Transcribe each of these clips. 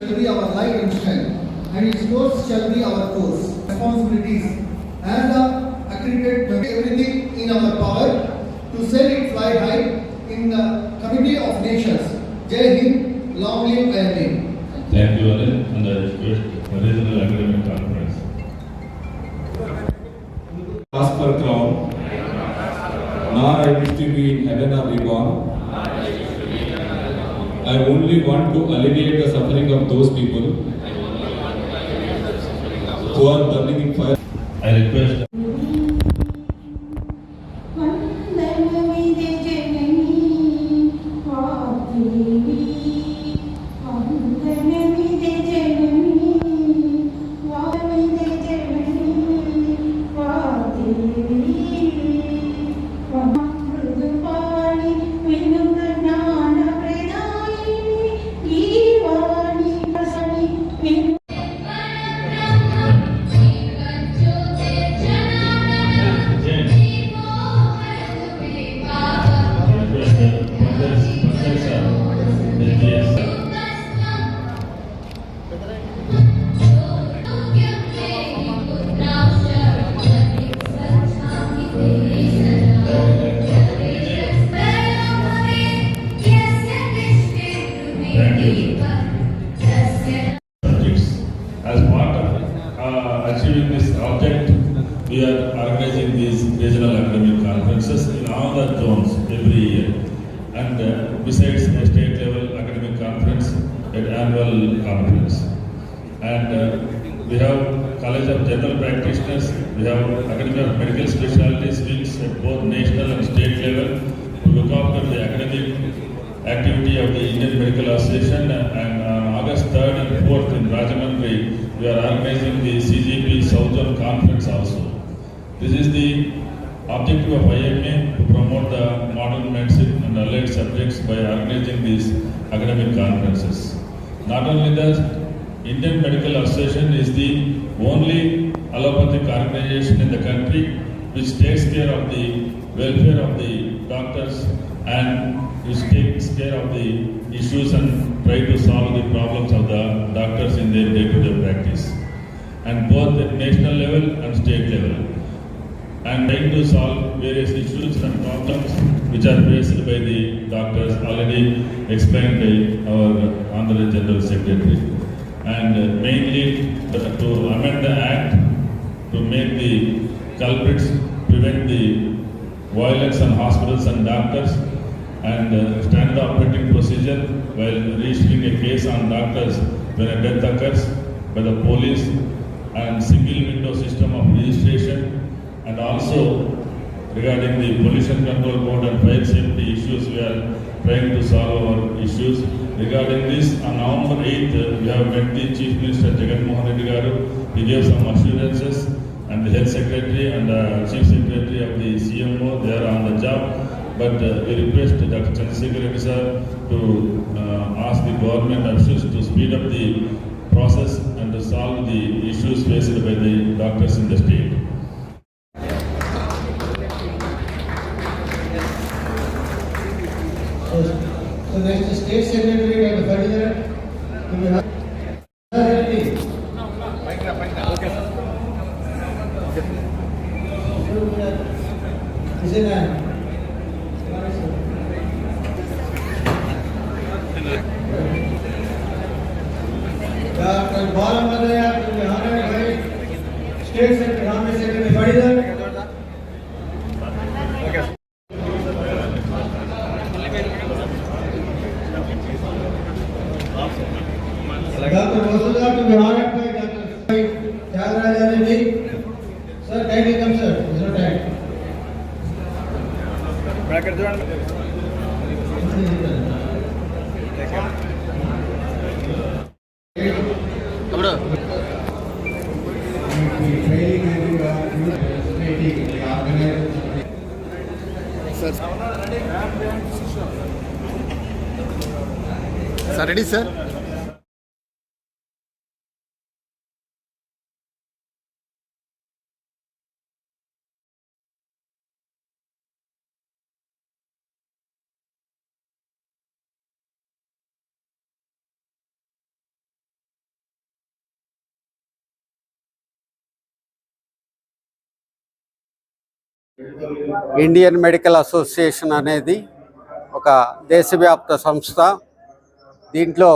shall be our light and strength, and its course shall be our course. Responsibilities and accredited everything in our power to send it fly high in the committee of nations. Jai Hind, long live IIM. Thank you, Arun, and the regional academic conference. Ask for crown, nor I wish to be in heaven or reborn. I only want to alleviate the suffering of those people who are burning in fire. I request as part of achieving this object, we are organizing these regional academic conferences in all the zones every year. And besides a state level academic conference, an annual conference. And we have College of General Practitioners, we have Academy of Medical Specialties wings at both national and state level to look after the academic activity of the Indian Medical Association. And on August 3rd and 4th in Rajahmundry, we are organizing the CGP South Zone Conference also. This is the objective of IMA to promote the modern medicine and allied subjects by organizing these academic conferences. Not only that, Indian Medical Association is the only allopathic organization in the country which takes care of the welfare of the doctors and which takes care of the issues and try to solve the problems of the doctors in their day-to-day practice, and both at national level and state level, and trying to solve various issues and problems which are faced by the doctors, already explained by our Honorable General Secretary. And mainly to amend the act to make the culprits prevent the violence on hospitals and doctors, and standard operating procedure while registering a case on doctors when a death occurs by the police, and single window system of registration, and also regarding the pollution control board and fire safety issues, we are trying to solve our issues. Regarding this, on November 8th, we have met the Chief Minister Jagan Mohan Reddy Garu. He gave some assurances, and the Health Secretary and Chief Secretary of the CMO, they are on the job. But we request Dr. Chandrasekhar Reddy sir to ask the government officials to speed up the process and to solve the issues faced by the doctors in the state. So next State Secretary Dr. Faridar, do we have ready? Is it Dr. Balamadaya, to be honored by State Secretary, Honorable Secretary Faridar. Dr. Vasudha, to be honored by Dr. Tyagaraja Reddy. Sir, kindly come, sir. It's not time. Sir, ready, sir? Indian medical association అనేది ఒక దేశవ్యాప్త సంస్థ. దీంట్లో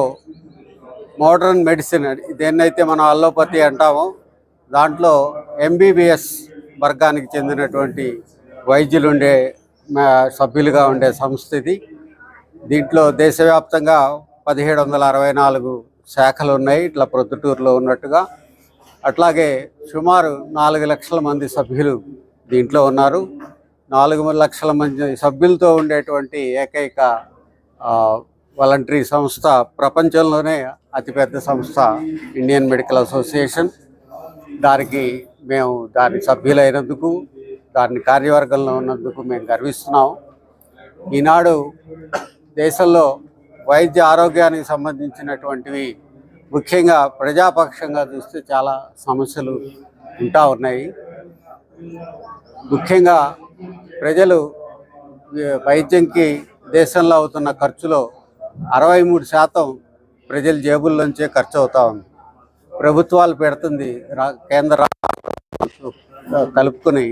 modern medicine, దేన్నైతే మనం allopathy అంటామో, దాంట్లో MBBS వర్గానికి చెందినటువంటి వైద్యులు ఉండే సభ్యులుగా ఉండే సంస్థ ఇది. దీంట్లో దేశవ్యాప్తంగా 1764 శాఖలు ఉన్నాయి, ఇట్లా ప్రొద్దుటూరులో ఉన్నట్టుగా. అట్లాగే సుమారు 4 లక్షల మంది సభ్యులు దీంట్లో ఉన్నారు. 4 లక్షల మంది సభ్యులతో ఉండేటువంటి ఏకైక వాలంటరీ సంస్థ, ప్రపంచంలోనే అతిపెద్ద సంస్థ ఇండియన్ మెడికల్ అసోసియేషన్. దాని సభ్యులైనందుకు, దాని కార్యవర్గంలో ఉన్నందుకు మేము గర్విస్తున్నాం. ఈనాడు దేశంలో వైద్య ఆరోగ్యానికి సంబంధించినటువంటివి ముఖ్యంగా ప్రజాపక్షంగా చూస్తే చాలా సమస్యలు ఉంటా ఉన్నాయి. ముఖ్యంగా ప్రజలు వైద్యంకి దేశంలో అవుతున్న ఖర్చులో 63% ప్రజల జేబుల్లోంచే ఖర్చు అవుతా ఉంది. ప్రభుత్వాలు పెడుతుంది కేంద్ర కలుపుకొని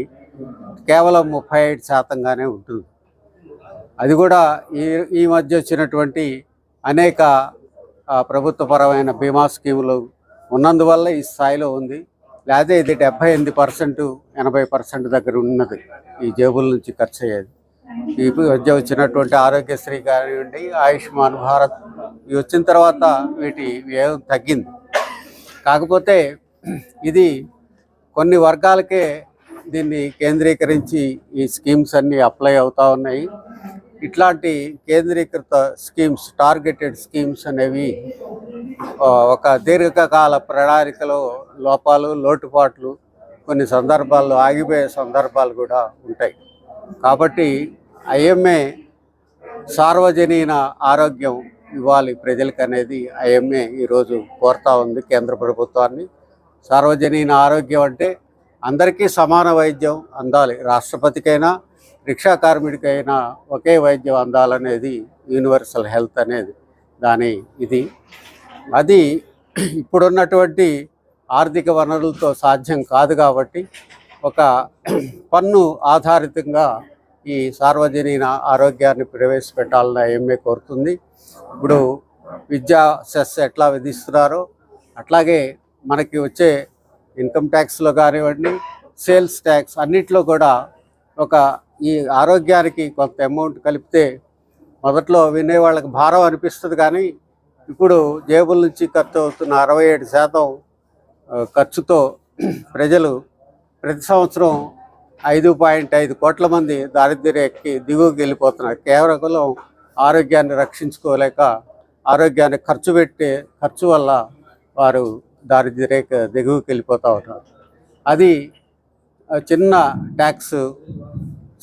కేవలం 35%గానే ఉంటుంది. అది కూడా ఈ మధ్య వచ్చినటువంటి అనేక ప్రభుత్వపరమైన బీమా స్కీములు ఉన్నందువల్ల ఈ స్థాయిలో ఉంది. లేదా ఇది 78%, 80% దగ్గర ఉన్నది ఈ జేబుల నుంచి ఖర్చు అయ్యేది. ఈ మధ్య వచ్చినటువంటి ఆరోగ్యశ్రీ కానివ్వండి, ఆయుష్మాన్ భారత్, ఇవి వచ్చిన తర్వాత వీటి వ్యయం తగ్గింది. కాకపోతే ఇది కొన్ని వర్గాలకే దీన్ని కేంద్రీకరించి ఈ స్కీమ్స్ అన్నీ అప్లై అవుతూ ఉన్నాయి. ఇట్లాంటి కేంద్రీకృత స్కీమ్స్, టార్గెటెడ్ స్కీమ్స్ అనేవి ఒక దీర్ఘకాల ప్రణాళికలో లోపాలు, లోటుపాట్లు, కొన్ని సందర్భాల్లో ఆగిపోయే సందర్భాలు కూడా ఉంటాయి. కాబట్టి IMA సార్వజనీన ఆరోగ్యం ఇవ్వాలి ప్రజలకు అనేది IMA ఈరోజు కోరుతా ఉంది కేంద్ర ప్రభుత్వాన్ని. సార్వజనీన ఆరోగ్యం అంటే అందరికీ సమాన వైద్యం అందాలి. రాష్ట్రపతికైనా, రిక్షా కార్మికుడికైనా ఒకే వైద్యం అందాలనేది యూనివర్సల్ హెల్త్ అనేది ఇది. అది ఇప్పుడున్నటువంటి ఆర్థిక వనరులతో సాధ్యం కాదు. కాబట్టి ఒక పన్ను ఆధారితంగా ఈ సార్వజనీన ఆరోగ్యాన్ని ప్రవేశపెట్టాలని IMA కోరుతుంది. ఇప్పుడు విద్యా సెస్ ఎట్లా విధిస్తున్నారో అట్లాగే మనకి వచ్చే ఇన్కమ్ ట్యాక్స్లో కానివ్వండి, సేల్స్ ట్యాక్స్ అన్నిట్లో కూడా ఈ ఆరోగ్యానికి కొంత అమౌంట్ కలిపితే మొదట్లో వినేవాళ్ళకి భారం అనిపిస్తుంది. కానీ ఇప్పుడు జేబుల నుంచి ఖర్చు అవుతున్న 67% ఖర్చుతో ప్రజలు ప్రతి సంవత్సరం 5.5 కోట్ల మంది దారిద్ర్యకి దిగువకి వెళ్ళిపోతున్నారు. కేవలం ఆరోగ్యాన్ని రక్షించుకోలేక, ఆరోగ్యాన్ని ఖర్చు వల్ల వారు దారిద్ర్యరేఖ దిగువకి వెళ్ళిపోతూ ఉన్నారు. అది చిన్న ట్యాక్స్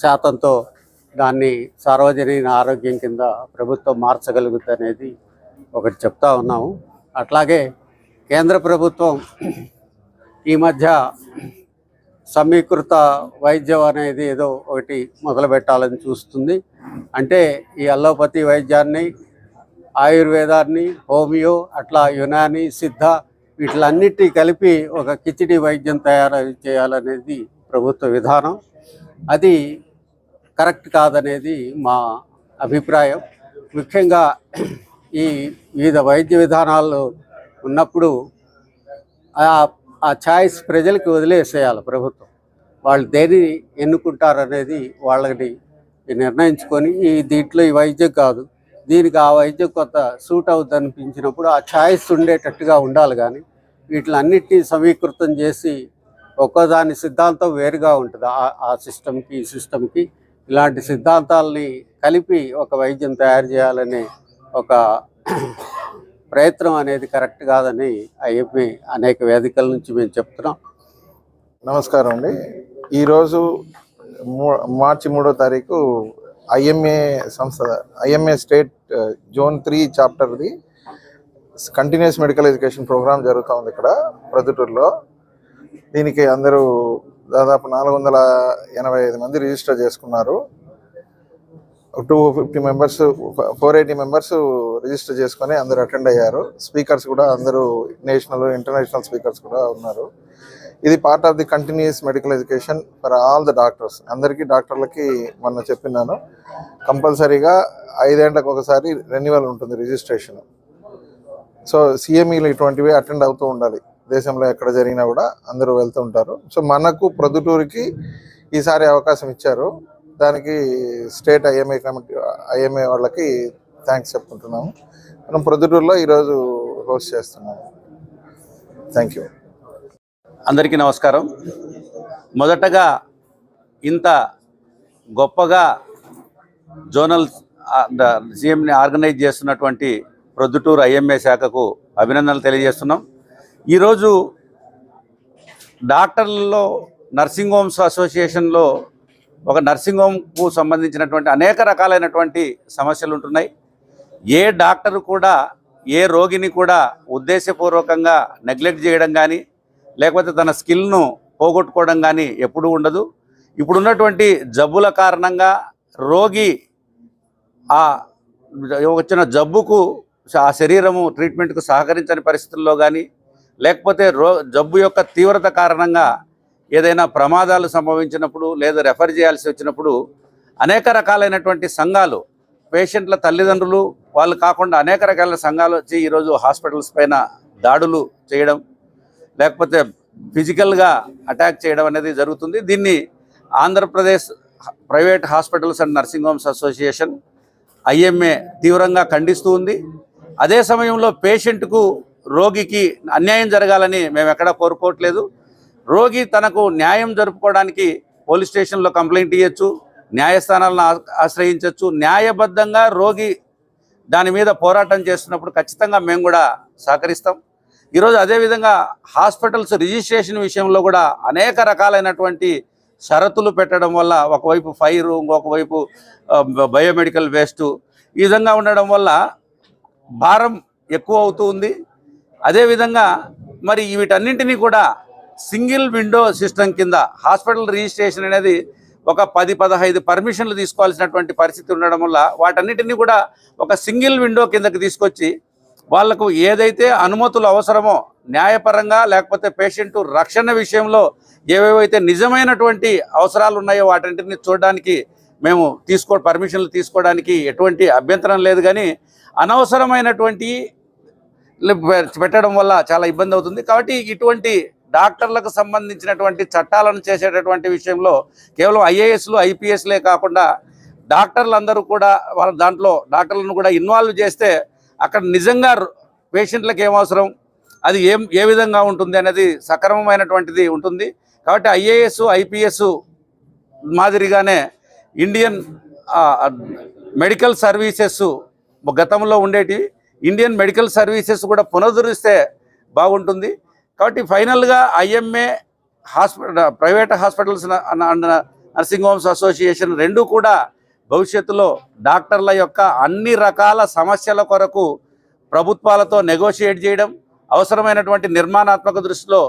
శాతంతో దాన్ని సార్వజనీన ఆరోగ్యం కింద ప్రభుత్వం మార్చగలుగుతుంది ఒకటి చెప్తా ఉన్నాము. అట్లాగే కేంద్ర ప్రభుత్వం ఈ మధ్య సమీకృత వైద్యం అనేది ఏదో ఒకటి మొదలు పెట్టాలని చూస్తుంది. అంటే ఈ అల్లోపతి వైద్యాన్ని, ఆయుర్వేదాన్ని, హోమియో, అట్లా యునాని, సిద్ధ, వీటిలన్నిటి కలిపి ఒక కిచిడి వైద్యం తయారు చేయాలనేది ప్రభుత్వ విధానం. అది కరెక్ట్ కాదనేది మా అభిప్రాయం. ముఖ్యంగా ఈ వివిధ వైద్య విధానాలు ఉన్నప్పుడు ఆ ఛాయిస్ ప్రజలకి వదిలేసేయాలి ప్రభుత్వం. వాళ్ళు దేని ఎన్నుకుంటారనేది వాళ్ళని నిర్ణయించుకొని, దీంట్లో ఈ వైద్యం కాదు, దీనికి ఆ వైద్యం కొంత సూట్ అవుతుంది అనిపించినప్పుడు ఆ ఛాయిస్ ఉండేటట్టుగా ఉండాలి. కానీ వీటిలన్నిటినీ సమీకృతం చేసి ఒక్కోదాని సిద్ధాంతం వేరుగా ఉంటుంది. ఆ సిస్టమ్కి ఈ సిస్టమ్కి ఇలాంటి సిద్ధాంతాలని కలిపి ఒక వైద్యం తయారు చేయాలనే ఒక ప్రయత్నం అనేది కరెక్ట్ కాదని IMA అనేక వేదికల నుంచి మేము చెప్తున్నాం. నమస్కారం అండి. ఈరోజు మార్చి 3వ తారీఖు IMA స్టేట్ జోన్ 3 చాప్టర్ది కంటిన్యూస్ మెడికల్ ఎడ్యుకేషన్ ప్రోగ్రామ్ జరుగుతూ ఉంది ఇక్కడ ప్రొద్దుటూరులో. దీనికి అందరూ దాదాపు 485 మంది రిజిస్టర్ చేసుకున్నారు. 250 మెంబర్స్, 480 మెంబర్స్ రిజిస్టర్ చేసుకొని అందరూ అటెండ్ అయ్యారు. స్పీకర్స్ కూడా అందరూ నేషనల్ ఇంటర్నేషనల్ స్పీకర్స్ కూడా ఉన్నారు. ఇది part of the continuous medical education for all the doctors. అందరికీ డాక్టర్లకి మొన్న చెప్పినాను, కంపల్సరీగా 5 ఏళ్లకు ఒకసారి రెన్యువల్ ఉంటుంది రిజిస్ట్రేషన్. సో సిఎంఈలు ఇటువంటివి అటెండ్ అవుతూ ఉండాలి. దేశంలో ఎక్కడ జరిగినా కూడా అందరూ వెళ్తూ ఉంటారు. సో మనకు ప్రొద్దుటూరుకి ఈసారి అవకాశం ఇచ్చారు. దానికి స్టేట్ ఐఎంఏ వాళ్ళకి థ్యాంక్స్ చెప్పుకుంటున్నాము. మనం ప్రొద్దుటూరులో ఈరోజు హోస్ట్ చేస్తున్నాము. Thank you. అందరికీ నమస్కారం. మొదటగా ఇంత గొప్పగా జోనల్ సీఎంని ఆర్గనైజ్ చేస్తున్నటువంటి ప్రొద్దుటూరు ఐఎంఏ శాఖకు అభినందనలు తెలియజేస్తున్నాం. ఈరోజు డాక్టర్లలో నర్సింగ్ హోమ్స్ అసోసియేషన్లో ఒక నర్సింగ్ హోమ్కు సంబంధించినటువంటి అనేక రకాలైనటువంటి సమస్యలు ఉంటున్నాయి. ఏ డాక్టరు కూడా ఏ రోగిని కూడా ఉద్దేశపూర్వకంగా నెగ్లెక్ట్ చేయడం కానీ లేకపోతే తన స్కిల్ను పోగొట్టుకోవడం కానీ ఎప్పుడూ ఉండదు. ఇప్పుడున్నటువంటి జబ్బుల కారణంగా రోగి ఆ వచ్చిన జబ్బుకు ఆ శరీరము ట్రీట్మెంట్కు సహకరించని పరిస్థితుల్లో కానీ లేకపోతే జబ్బు యొక్క తీవ్రత కారణంగా ఏదైనా ప్రమాదాలు సంభవించినప్పుడు లేదా రెఫర్ చేయాల్సి వచ్చినప్పుడు అనేక రకాలైనటువంటి సంఘాలు, పేషెంట్ల తల్లిదండ్రులు వాళ్ళు కాకుండా అనేక రకాల సంఘాలు వచ్చి ఈరోజు హాస్పిటల్స్ పైన దాడులు చేయడం లేకపోతే ఫిజికల్గా అటాక్ చేయడం అనేది జరుగుతుంది. దీన్ని Andhra Pradesh private hospitals and nursing homes association IMA తీవ్రంగా ఖండిస్తూ ఉంది. అదే సమయంలో పేషెంట్కు రోగికి అన్యాయం జరగాలని మేము ఎక్కడా కోరుకోవట్లేదు. రోగి తనకు న్యాయం జరుపుకోవడానికి పోలీస్ స్టేషన్లో కంప్లైంట్ ఇవ్వచ్చు, న్యాయస్థానాలను ఆశ్రయించవచ్చు. న్యాయబద్ధంగా రోగి దాని మీద పోరాటం చేస్తున్నప్పుడు ఖచ్చితంగా మేము కూడా సహకరిస్తాం. ఈరోజు అదేవిధంగా హాస్పిటల్స్ రిజిస్ట్రేషన్ విషయంలో కూడా అనేక రకాలైనటువంటి షరతులు పెట్టడం వల్ల ఒకవైపు ఫైరు, ఇంకొకవైపు బయోమెడికల్ వేస్ట్, ఈ విధంగా ఉండడం వల్ల భారం ఎక్కువ అవుతూ ఉంది. అదేవిధంగా మరి వీటన్నింటినీ కూడా సింగిల్ విండో సిస్టమ్ కింద హాస్పిటల్ రిజిస్ట్రేషన్ అనేది ఒక 10-15 పర్మిషన్లు తీసుకోవాల్సినటువంటి పరిస్థితి ఉండడం వల్ల వాటన్నిటినీ కూడా ఒక సింగిల్ విండో కిందకి తీసుకొచ్చి వాళ్లకు ఏదైతే అనుమతులు అవసరమో న్యాయపరంగా లేకపోతే పేషెంట్ రక్షణ విషయంలో ఏవేవైతే నిజమైనటువంటి అవసరాలు ఉన్నాయో వాటన్నిటిని చూడడానికి మేము పర్మిషన్లు తీసుకోవడానికి ఎటువంటి అభ్యంతరం లేదు. కానీ అనవసరమైనటువంటి పెట్టడం వల్ల చాలా ఇబ్బంది అవుతుంది. కాబట్టి ఇటువంటి డాక్టర్లకు సంబంధించినటువంటి చట్టాలను చేసేటటువంటి విషయంలో కేవలం ఐఏఎస్లు ఐపీఎస్లే కాకుండా డాక్టర్లందరూ కూడా వాళ్ళ దాంట్లో డాక్టర్లను కూడా ఇన్వాల్వ్ చేస్తే అక్కడ నిజంగా పేషెంట్లకు ఏమవసరం, అది ఏ విధంగా ఉంటుంది అనేది సక్రమమైనటువంటిది ఉంటుంది. కాబట్టి ఐఏఎస్ ఐపీఎస్ మాదిరిగానే ఇండియన్ మెడికల్ సర్వీసెస్ గతంలో ఉండేటివి ఇండియన్ మెడికల్ సర్వీసెస్ కూడా పునరుద్ధరిస్తే బాగుంటుంది. కాబట్టి ఫైనల్గా IMA private hospitals and nursing homes association రెండు కూడా భవిష్యత్తులో డాక్టర్ల యొక్క అన్ని రకాల సమస్యల కొరకు ప్రభుత్వాలతో నెగోషియేట్ చేయడం, అవసరమైనటువంటి నిర్మాణాత్మక దృష్టిలో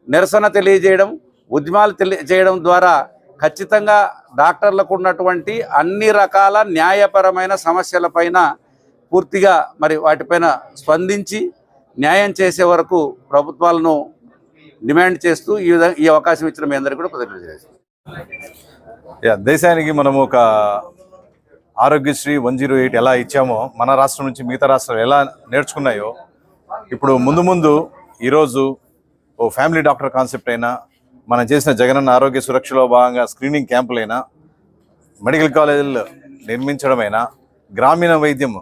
నిరసన తెలియజేయడం, ఉద్యమాలు చేయడం ద్వారా ఖచ్చితంగా డాక్టర్లకు ఉన్నటువంటి అన్ని రకాల న్యాయపరమైన సమస్యలపైన పూర్తిగా మరి వాటిపైన స్పందించి న్యాయం చేసే వరకు ప్రభుత్వాలను డిమాండ్ చేస్తూ ఈ అవకాశం ఇచ్చిన మీ అందరికీ కూడా కృతజ్ఞతలు చేస్తాం. దేశానికి మనము ఒక ఆరోగ్యశ్రీ 108 ఎలా ఇచ్చామో మన రాష్ట్రం నుంచి మిగతా రాష్ట్రాలు ఎలా నేర్చుకున్నాయో ఇప్పుడు ముందు ఈరోజు ఓ ఫ్యామిలీ డాక్టర్ కాన్సెప్ట్ అయినా, మనం చేసిన జగనన్న ఆరోగ్య సురక్షలో భాగంగా స్క్రీనింగ్ క్యాంపులైనా, మెడికల్ కాలేజీలు నిర్మించడమైనా, గ్రామీణ వైద్యం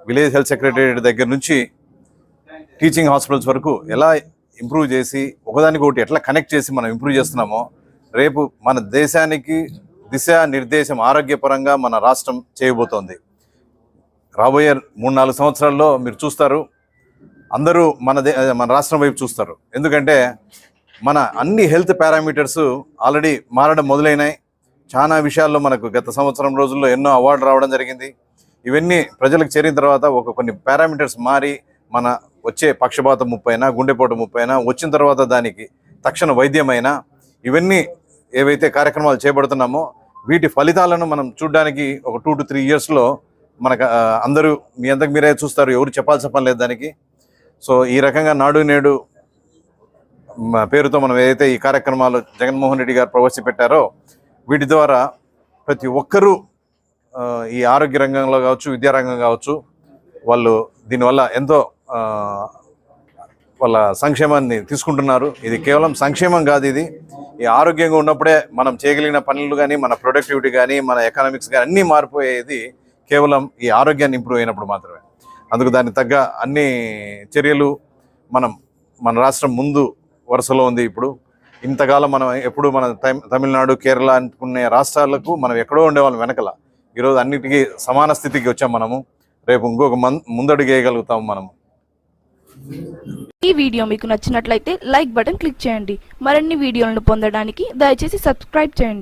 విలేజ్ హెల్త్ సెక్రటేరియట్ దగ్గర నుంచి టీచింగ్ హాస్పిటల్స్ వరకు ఎలా ఇంప్రూవ్ చేసి ఒకదానికొకటి ఎట్లా కనెక్ట్ చేసి మనం ఇంప్రూవ్ చేస్తున్నామో రేపు మన దేశానికి దిశానిర్దేశం ఆరోగ్యపరంగా మన రాష్ట్రం చేయబోతోంది. రాబోయే 3-4 సంవత్సరాల్లో మీరు చూస్తారు, అందరూ మన రాష్ట్రం వైపు చూస్తారు. ఎందుకంటే మన అన్ని హెల్త్ పారామీటర్స్ ఆల్రెడీ మారడం మొదలైనాయి. చాలా విషయాల్లో మనకు గత సంవత్సరం రోజుల్లో ఎన్నో అవార్డు రావడం జరిగింది. ఇవన్నీ ప్రజలకు చేరిన తర్వాత కొన్ని పారామీటర్స్ మారి మన వచ్చే పక్షపాతం 30 అయినా, గుండెపోటు 30 అయినా వచ్చిన తర్వాత దానికి తక్షణ వైద్యమైనా, ఇవన్నీ ఏవైతే కార్యక్రమాలు చేపడుతున్నామో వీటి ఫలితాలను మనం చూడడానికి ఒక 2 to 3 ఇయర్స్లో మనకు అందరూ మీ అంతకు మీరే చూస్తారు, ఎవరు చెప్పాల్సిన పని లేదు దానికి. సో ఈ రకంగా నాడు నేడు పేరుతో మనం ఏదైతే ఈ కార్యక్రమాలు జగన్మోహన్ రెడ్డి గారు ప్రవేశపెట్టారో వీటి ద్వారా ప్రతి ఒక్కరూ ఈ ఆరోగ్య రంగంలో కావచ్చు, విద్యారంగం కావచ్చు, వాళ్ళు దీనివల్ల ఎంతో వాళ్ళ సంక్షేమాన్ని తీసుకుంటున్నారు. ఇది కేవలం సంక్షేమం కాదు, ఇది ఈ ఆరోగ్యంగా ఉన్నప్పుడే మనం చేయగలిగిన పనులు కానీ, మన ప్రొడక్టివిటీ కానీ, మన ఎకనామిక్స్ కానీ అన్నీ మారిపోయేది కేవలం ఈ ఆరోగ్యాన్ని ఇంప్రూవ్ అయినప్పుడు మాత్రమే. అందుకు దానికి తగ్గ అన్ని చర్యలు మన రాష్ట్రం ముందు వరుసలో ఉంది. ఇప్పుడు ఇంతకాలం మనం ఎప్పుడు మన తమిళనాడు, కేరళ అనుకునే రాష్ట్రాలకు మనం ఎక్కడో ఉండేవాళ్ళం వెనకల. ఈరోజు అన్నిటికీ సమాన స్థితికి వచ్చాం మనము. రేపు ఇంకొక ముందడుగు వేయగలుగుతాము మనము. ఈ వీడియో మీకు నచ్చినట్లయితే లైక్ బటన్ క్లిక్ చేయండి. మరిన్ని వీడియోలను పొందడానికి దయచేసి సబ్స్క్రైబ్ చేయండి.